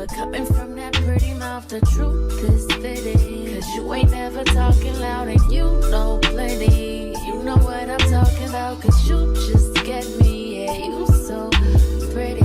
But coming from that pretty mouth, the truth is fitting. Cause you ain't never talking loud and you know plenty. You know what I'm talking about, cause you just get me. Yeah, you so pretty.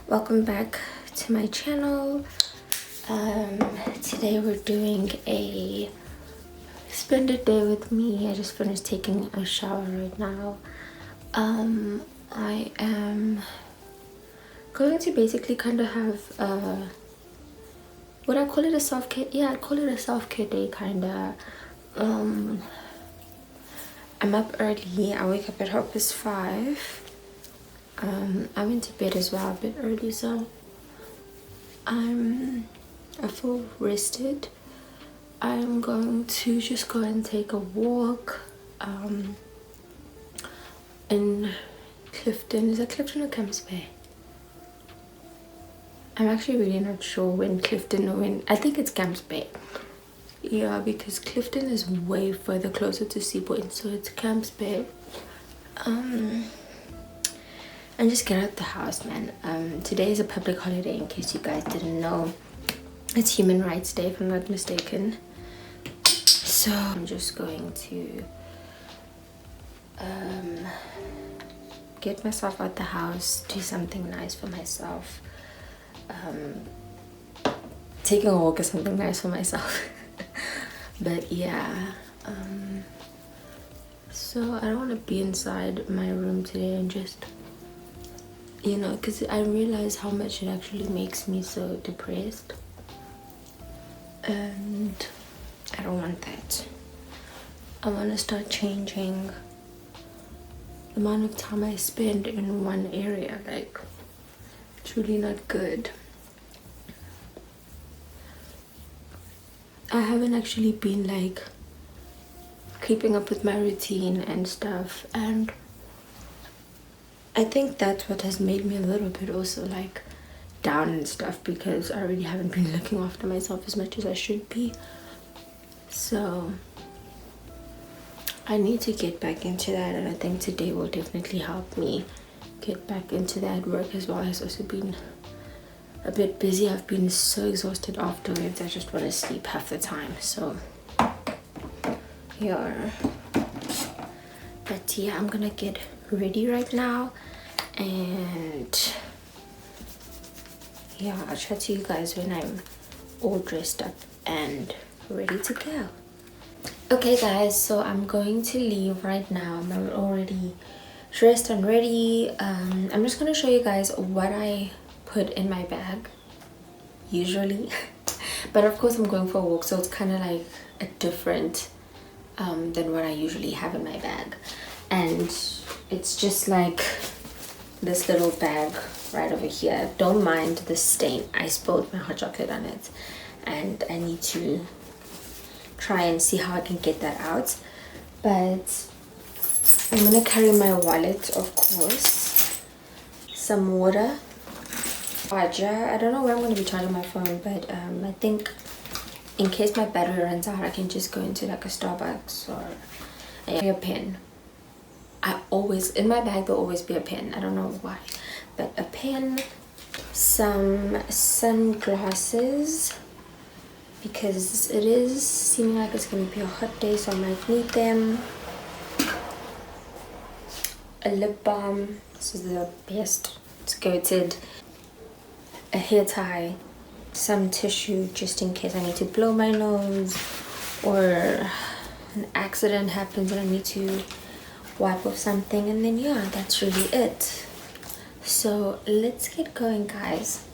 Welcome back to my channel. Today we're doing a spend a day with me. I just finished taking a shower right now. I am going to basically kind of have would I call it a self-care? Yeah, I'd call it a self-care day kind of. I'm up early. I wake up at 5:30. I went to bed as well a bit early, so I feel rested. I'm going to just go and take a walk in Clifton. Is it Clifton or Camps Bay? I'm actually really not sure when Clifton or when. I think it's Camps Bay. Yeah, because Clifton is way further closer to Sea Point, so it's Camps Bay. And just get out the house, man. Today is a public holiday, in case you guys didn't know. It's Human Rights Day, if I'm not mistaken. So I'm just going to get myself out the house, do something nice for myself. Taking a walk is something nice for myself. But yeah, so I don't want to be inside my room today and just, you know, because I realize how much it actually makes me so depressed, and I don't want that. I want to start changing the amount of time I spend in one area. Like, it's really not good. I haven't actually been like keeping up with my routine and stuff, and I think that's what has made me a little bit also like down and stuff, because I really haven't been looking after myself as much as I should be. So I need to get back into that, and I think today will definitely help me get back into that. Work as well has also been a bit busy. I've been so exhausted afterwards. I just want to sleep half the time. So yeah, but yeah, I'm gonna get ready right now, and yeah, I'll chat to you guys when I'm all dressed up and ready to go. Okay guys, so I'm going to leave right now. I'm already dressed and ready. I'm just gonna show you guys what I put in my bag usually. But of course I'm going for a walk, so it's kind of like a different than what I usually have in my bag. And it's just like this little bag right over here. Don't mind the stain. I spilled my hot chocolate on it, and I need to try and see how I can get that out. But I'm gonna carry my wallet, of course, some water, charger. I don't know where I'm gonna be charging my phone, but I think in case my battery runs out, I can just go into like a Starbucks or a pen. I always, in my bag there'll always be a pen. I don't know why, but a pen, some sunglasses, because it is seeming like it's gonna be a hot day, so I might need them. A lip balm, this is the best, it's goated. A hair tie, some tissue just in case I need to blow my nose or an accident happens and I need to wipe off something, and then yeah, that's really it. So let's get going, guys.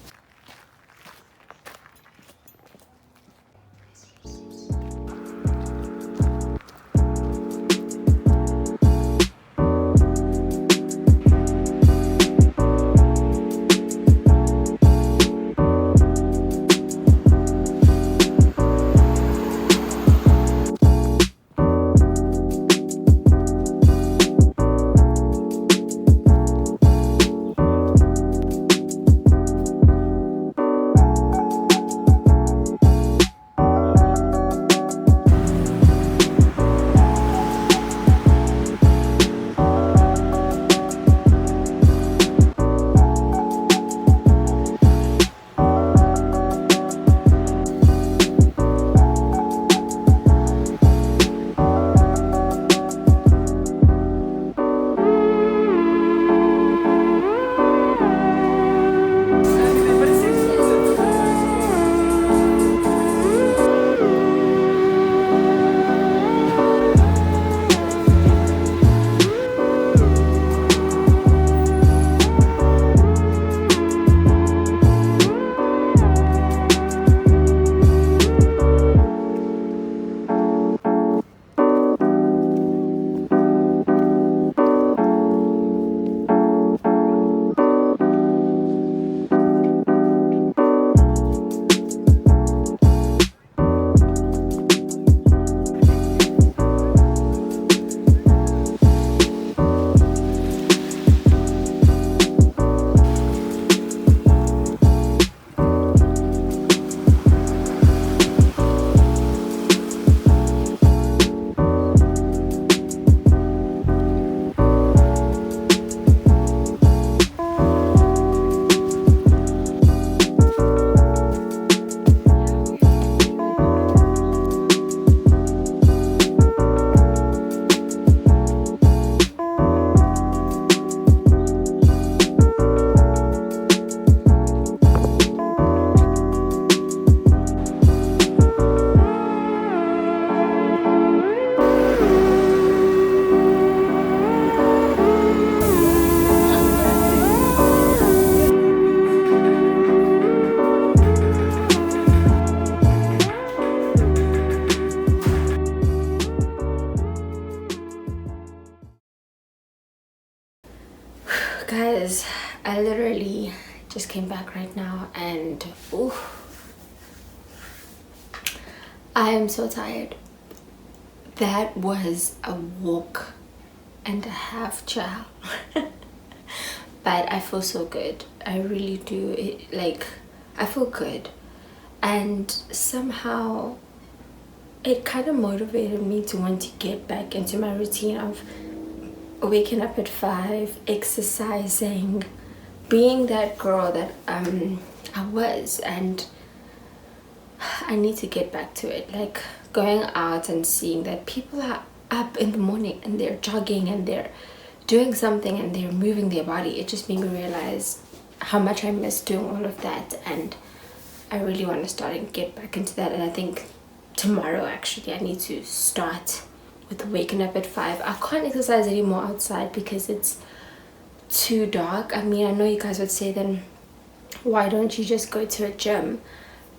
Guys, I literally just came back right now and ooh, I am so tired. That was a walk and a half, child. But I feel so good. I really do. I feel good. And somehow it kind of motivated me to want to get back into my routine of waking up at 5, exercising, being that girl that I was, and I need to get back to it. Like going out and seeing that people are up in the morning and they're jogging and they're doing something and they're moving their body. It just made me realize how much I miss doing all of that, and I really want to start and get back into that. And I think tomorrow actually I need to start with waking up at 5. I can't exercise anymore outside because it's too dark. I mean, I know you guys would say then why don't you just go to a gym,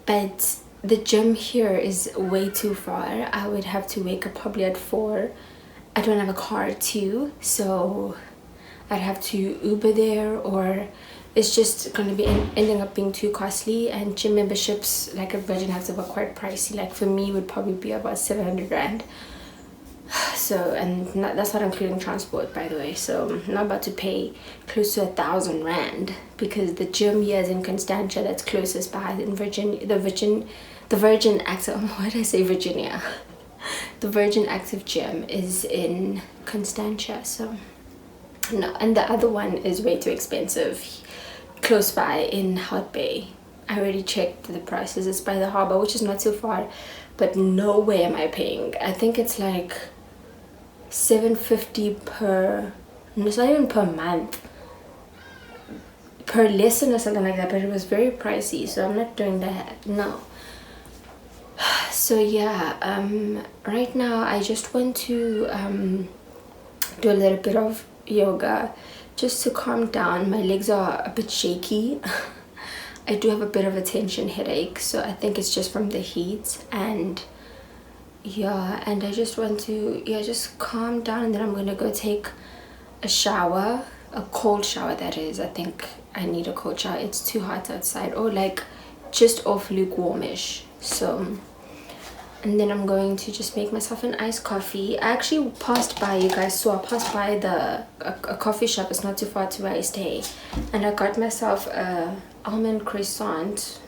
but the gym here is way too far. I would have to wake up probably at 4. I don't have a car too, so I'd have to Uber there, or it's just going to be ending up being too costly. And gym memberships like at Virgin Active are quite pricey. Like for me would probably be about 700 rand. So, and that's not including transport, by the way. So I'm not about to pay close to 1,000 rand because the gym here is in Constantia, that's closest by in Virginia. The Virgin Active, why did I say Virginia? The Virgin Active gym is in Constantia, so no. And the other one is way too expensive, close by in Hout Bay. I already checked the prices. It's by the harbor, which is not too far, but no way am I paying. I think it's like 750 per, it's not even per month, per lesson or something like that, but it was very pricey, so I'm not doing that, no. So yeah, right now I just want to do a little bit of yoga just to calm down. My legs are a bit shaky. I do have a bit of a tension headache, so I think it's just from the heat. And yeah, and I just want to just calm down, and then I'm gonna go take a shower, a cold shower that is. I think I need a cold shower. It's too hot outside, or like just off lukewarmish. So, and then I'm going to just make myself an iced coffee. I actually passed by, you guys saw, I passed by a coffee shop. It's not too far to where I stay, and I got myself a almond croissant,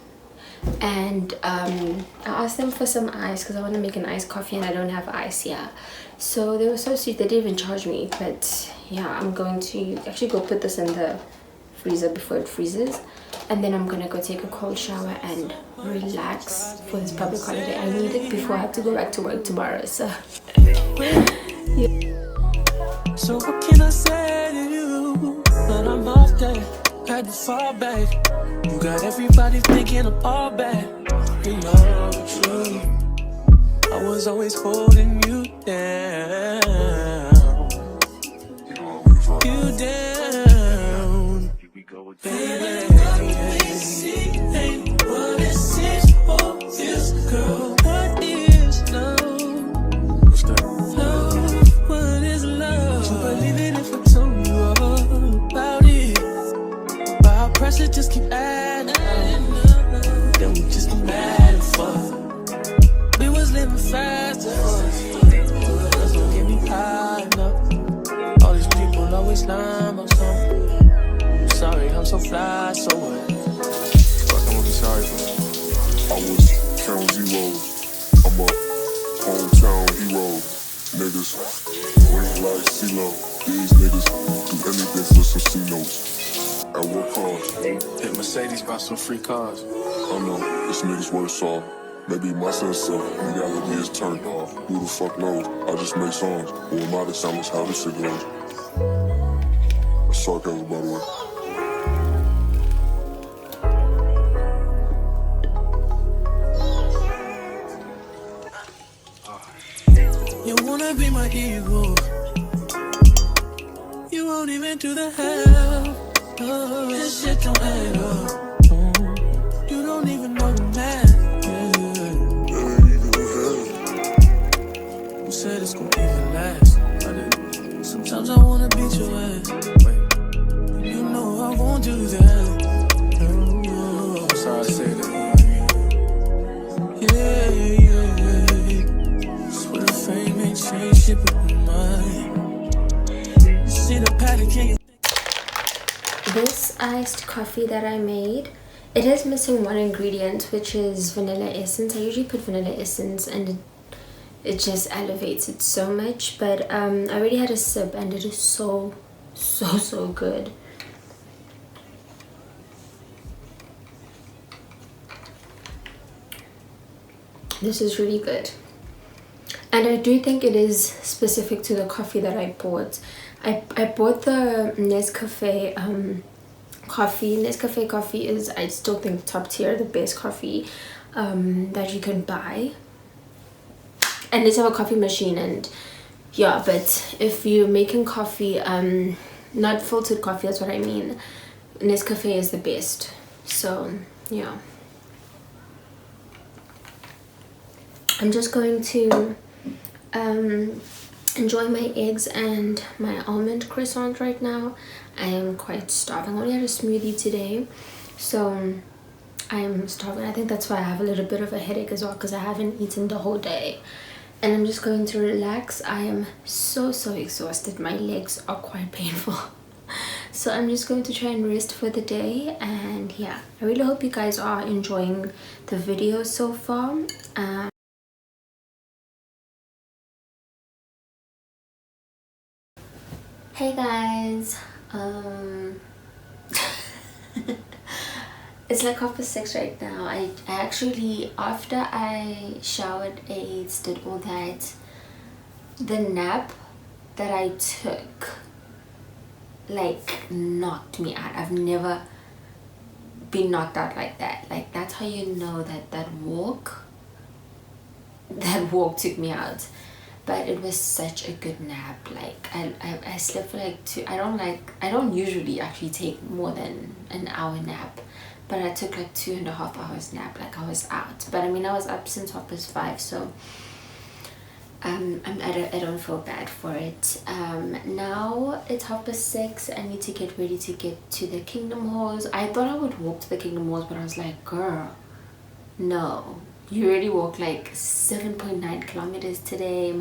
and I asked them for some ice because I want to make an iced coffee and I don't have ice here. So they were so sweet, they didn't even charge me. But yeah, I'm going to actually go put this in the freezer before it freezes, and then I'm gonna go take a cold shower and relax for this public holiday. I need it before I have to go back to work tomorrow, so yeah. So what can I say to you? But I'm off that, had to fall back. You got everybody thinking I'm all bad. You know it's true, I was always holding you down. You down, baby. Ain't what it seems for this girl. What is love? Love, what is love? You believe it if I told you all about it. But our pressure just keep adding up. Then we just get mad and fuck. We was living fast at first. Just don't get me high enough. All these people always lying about something. I'm sorry, I'm so fly, so what? Sorry for I was count zeros. I'm a hometown hero. Niggas green like CeeLo. These niggas do anything for some C-notes. At what cost? Hit Mercedes, bought some free cars. I know this nigga's worse off. Maybe my sense of reality is turned off. Who the fuck knows? I just make songs. Or am I the soundless how this shit goes? That's sarcasm, by the way. You wanna be my hero. You won't even do the hell. Oh, this shit don't add up. Oh, you don't even know the math. Yeah. Who said it's gonna even last? Sometimes I wanna beat your ass. Wait, you I won't do that. Oh, That's how I say that. yeah, yeah. Swear fame ain't changed shit but my mind. See the paddock, yeah. This iced coffee that I made, it is missing one ingredient, which is vanilla essence. I usually put vanilla essence and it just elevates it so much, but I already had a sip and it is so good. This is really good, and I do think it is specific to the coffee that I bought. I bought the Nescafe coffee. Nescafe coffee is, I still think, top tier, the best coffee that you can buy. And let's have a coffee machine, and yeah, but if you're making coffee, not filtered coffee, that's what I mean, Nescafe is the best. So yeah, I'm just going to enjoy my eggs and my almond croissant right now. I am quite starving. I only had a smoothie today, so I'm starving. I think that's why I have a little bit of a headache as well, because I haven't eaten the whole day. And I'm just going to relax. I am so exhausted. My legs are quite painful. So I'm just going to try and rest for the day. And yeah, I really hope you guys are enjoying the video so far. Hey guys, it's like 6:30 right now. I actually, after I showered, ate, did all that, the nap that I took like knocked me out. I've never been knocked out like that. Like, that's how you know that that walk took me out. But it was such a good nap. Like, I slept for like I don't usually actually take more than an hour nap, but I took like 2.5 hours nap. Like, I was out, but I mean, I was up since 5:30, so I don't feel bad for it. Now it's 6:30. I need to get ready to get to the Kingdom Halls. I thought I would walk to the Kingdom Halls, but I was like, girl, no, you already walked like 7.9 kilometers today.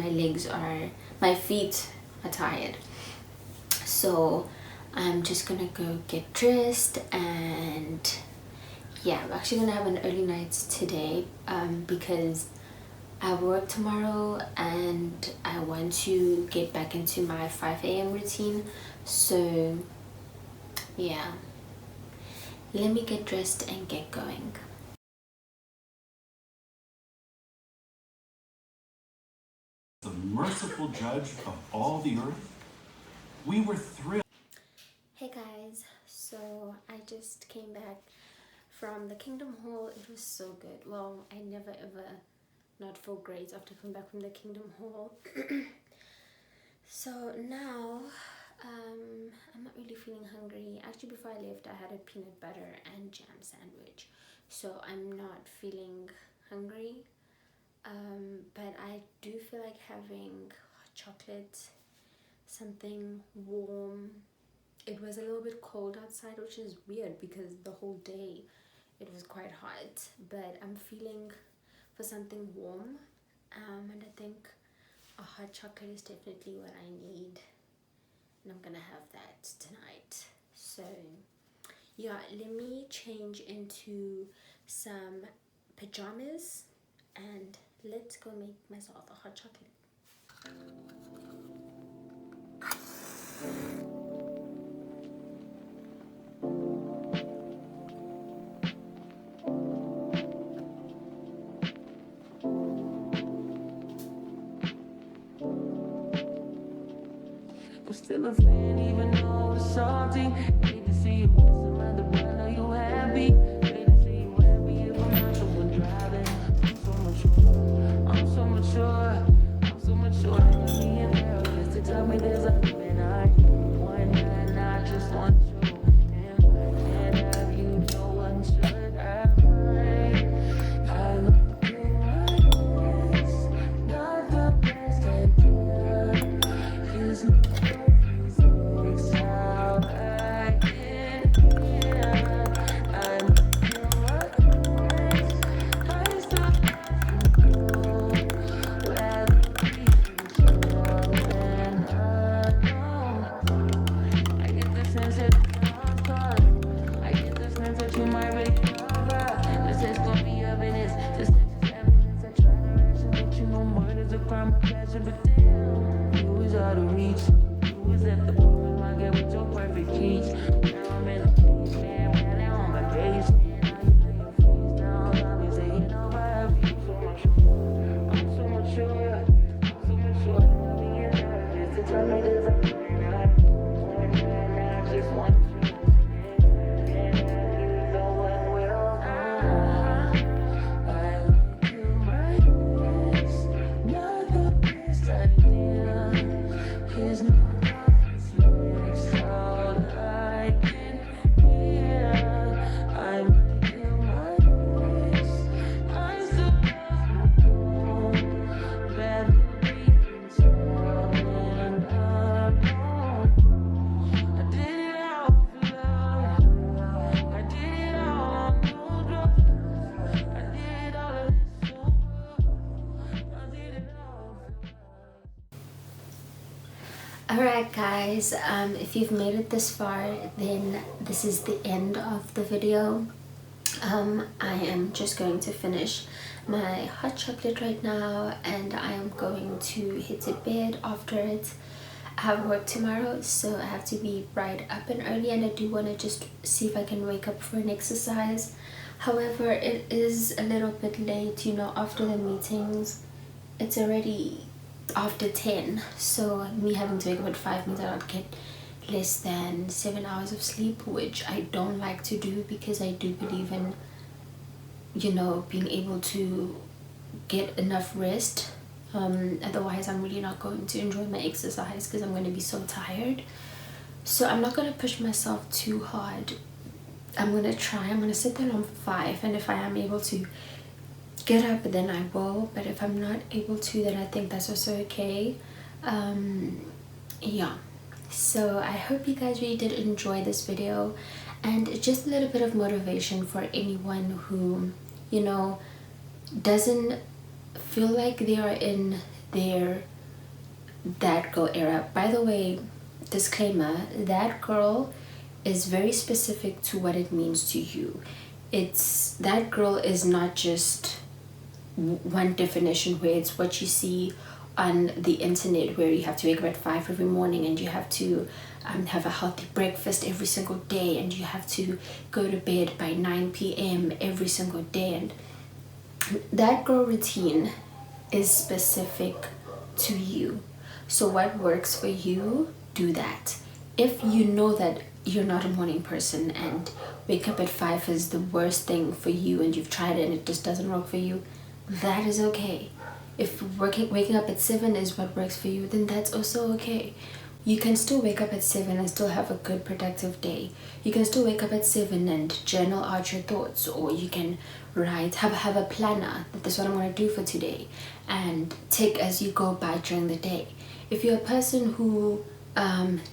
My feet are tired, so I'm just gonna go get dressed. And yeah, I'm actually gonna have an early night today because I work tomorrow and I want to get back into my 5 a.m. routine. So yeah, let me get dressed and get going. The merciful judge of all the earth, we were thrilled. Hey guys, so I just came back from the Kingdom Hall. It was so good. Well, I never ever not feel great after coming back from the Kingdom Hall. So now I'm not really feeling hungry. Actually, before I left, I had a peanut butter and jam sandwich, so I'm not feeling hungry. But I do feel like having hot chocolate, something warm. It was a little bit cold outside, which is weird because the whole day it was quite hot, but I'm feeling for something warm, and I think a hot chocolate is definitely what I need, and I'm gonna have that tonight. So yeah, let me change into some pajamas and let's go make myself a hot chocolate. I'm still a fan, even though it's salty. Hate to see you messing around the brand, know you happy. Hate to see you happy if I'm not the one driving. I'm so mature. Me and girl used to tell me there's a limit. I one and I just want you. And I can't have you, no one should have. I look in this, not the best idea. Is how I get Alright guys, if you've made it this far, then this is the end of the video. I am just going to finish my hot chocolate right now, and I am going to hit to bed after it. I have work tomorrow, so I have to be bright up and early, and I do want to just see if I can wake up for an exercise. However, it is a little bit late, you know, after the meetings. It's already after 10, so me having to wake up at 5 means I don't get less than 7 hours of sleep, which I don't like to do, because I do believe in, you know, being able to get enough rest. Otherwise I'm really not going to enjoy my exercise, because I'm going to be so tired. So I'm not going to push myself too hard. I'm going to set the alarm for 5, and if I am able to get up, then I will. But if I'm not able to, then I think that's also okay. Yeah, so I hope you guys really did enjoy this video, and just a little bit of motivation for anyone who, you know, doesn't feel like they are in their that girl era. By the way, disclaimer, that girl is very specific to what it means to you. It's that girl is not just one definition where it's what you see on the internet, where you have to wake up at 5 every morning, and you have to have a healthy breakfast every single day, and you have to go to bed by 9 p.m. every single day. And that girl routine is specific to you. So what works for you, do that. If you know that you're not a morning person and wake up at 5 is the worst thing for you, and you've tried it and it just doesn't work for you, that is okay. If waking up at 7 is what works for you, then that's also okay. You can still wake up at 7 and still have a good productive day. You can still wake up at 7 and journal out your thoughts, or you can write, have a planner that this is what I'm going to do for today, and take as you go by during the day. If you're a person who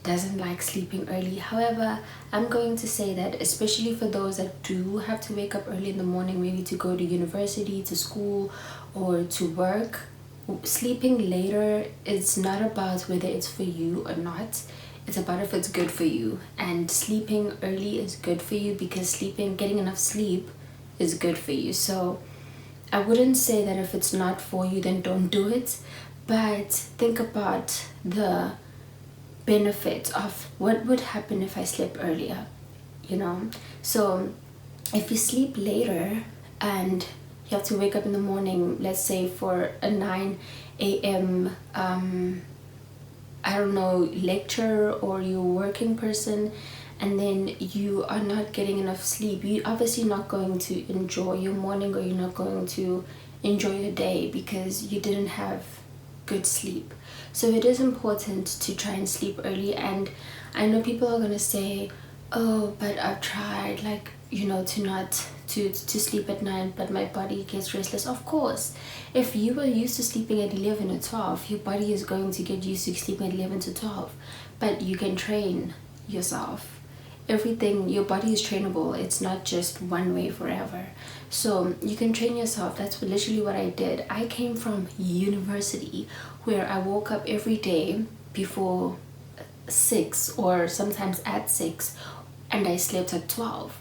doesn't like sleeping early, however, I'm going to say that especially for those that do have to wake up early in the morning, maybe to go to university, to school, or to work, sleeping later is not about whether it's for you or not. It's about if it's good for you. And sleeping early is good for you, because getting enough sleep is good for you. So I wouldn't say that if it's not for you, then don't do it. But think about the benefit of what would happen if I slept earlier, you know. So if you sleep later and you have to wake up in the morning, let's say for a 9 a.m. I don't know, lecture, or you're a working person, and then you are not getting enough sleep, you're obviously not going to enjoy your morning, or you're not going to enjoy your day, because you didn't have good sleep. So it is important to try and sleep early. And I know people are gonna say, oh, but I've tried, like, you know, to sleep at night, but my body gets restless. Of course, if you were used to sleeping at 11 or 12, your body is going to get used to sleeping at 11 to 12. But you can train yourself. Everything, your body is trainable. It's not just one way forever. So you can train yourself. That's literally what I did. I came from university, where I woke up every day before 6, or sometimes at 6, and I slept at 12.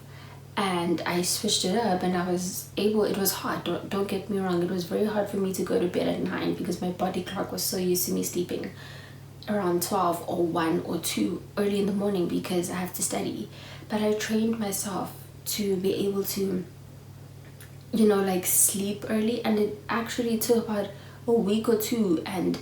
And I switched it up, and I was able, it was hard, don't get me wrong, it was very hard for me to go to bed at 9, because my body clock was so used to me sleeping around 12 or 1 or 2 early in the morning, because I have to study. But I trained myself to be able to, you know, like, sleep early, and it actually took about a week or two, and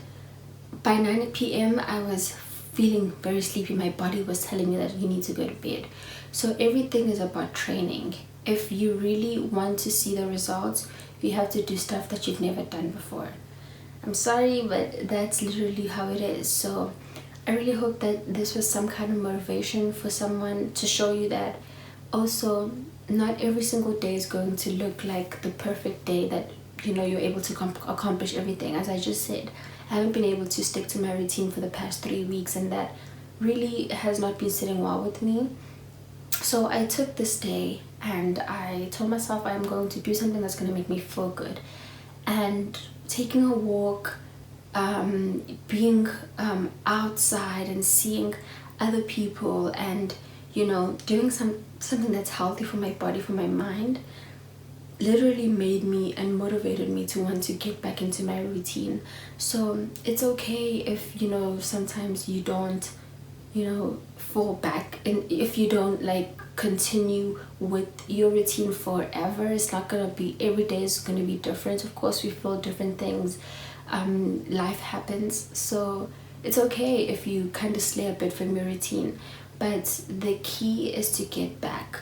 by 9 p.m. I was feeling very sleepy. My body was telling me that you need to go to bed. So everything is about training. If you really want to see the results, you have to do stuff that you've never done before. I'm sorry, but that's literally how it is. So I really hope that this was some kind of motivation for someone, to show you that also not every single day is going to look like the perfect day that you're able to accomplish everything. As I just said, I haven't been able to stick to my routine for the past 3 weeks, and that really has not been sitting well with me. So I took this day and I told myself I'm going to do something that's going to make me feel good. And taking a walk, being outside and seeing other people, and doing something that's healthy for my body, for my mind, literally made me and motivated me to want to get back into my routine. So it's okay if sometimes you don't fall back, and if you don't continue with your routine forever. It's not gonna be every day is gonna be different. Of course, we feel different things. Life happens, so it's okay if you kind of slay a bit from your routine, but the key is to get back.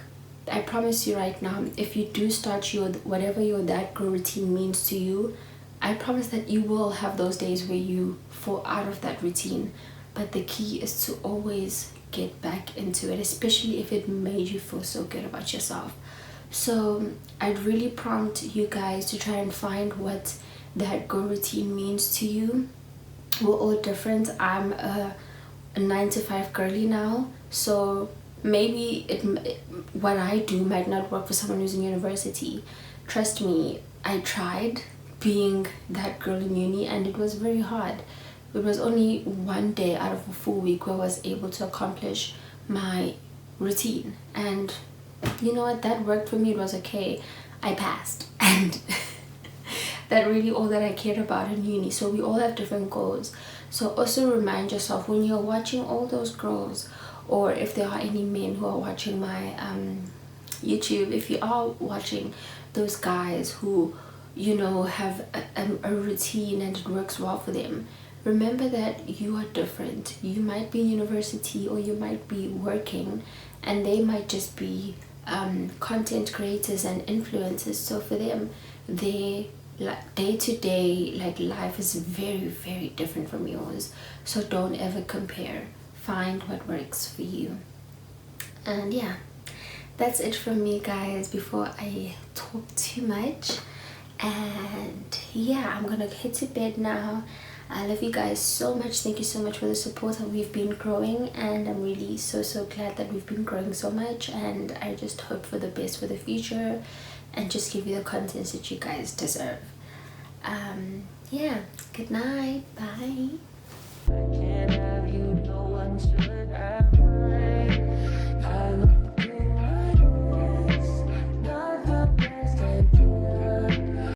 I promise you right now, if you do start whatever your that girl routine means to you, I promise that you will have those days where you fall out of that routine. But the key is to always get back into it, especially if it made you feel so good about yourself. So I'd really prompt you guys to try and find what that girl routine means to you. We're all different. I'm a 9 to 5 girly now, so maybe what I do might not work for someone who's in university. Trust me, I tried being that girl in uni and it was very hard. It was only one day out of a full week where I was able to accomplish my routine, and you know what, that worked for me. It was okay. I passed, and that really all that I cared about in uni. So we all have different goals. So also remind yourself when you're watching all those girls, or if there are any men who are watching my YouTube, if you are watching those guys who have a routine and it works well for them, remember that you are different. You might be in university or you might be working, and they might just be content creators and influencers. So for them, their day-to-day life is very, very different from yours. So don't ever compare. Find what works for you. And yeah, that's it from me, guys, before I talk too much. And yeah, I'm gonna head to bed now. I love you guys so much. Thank you so much for the support. We've been growing, and I'm really so glad that we've been growing so much, and I just hope for the best for the future and just give you the content that you guys deserve. Yeah, good night, bye.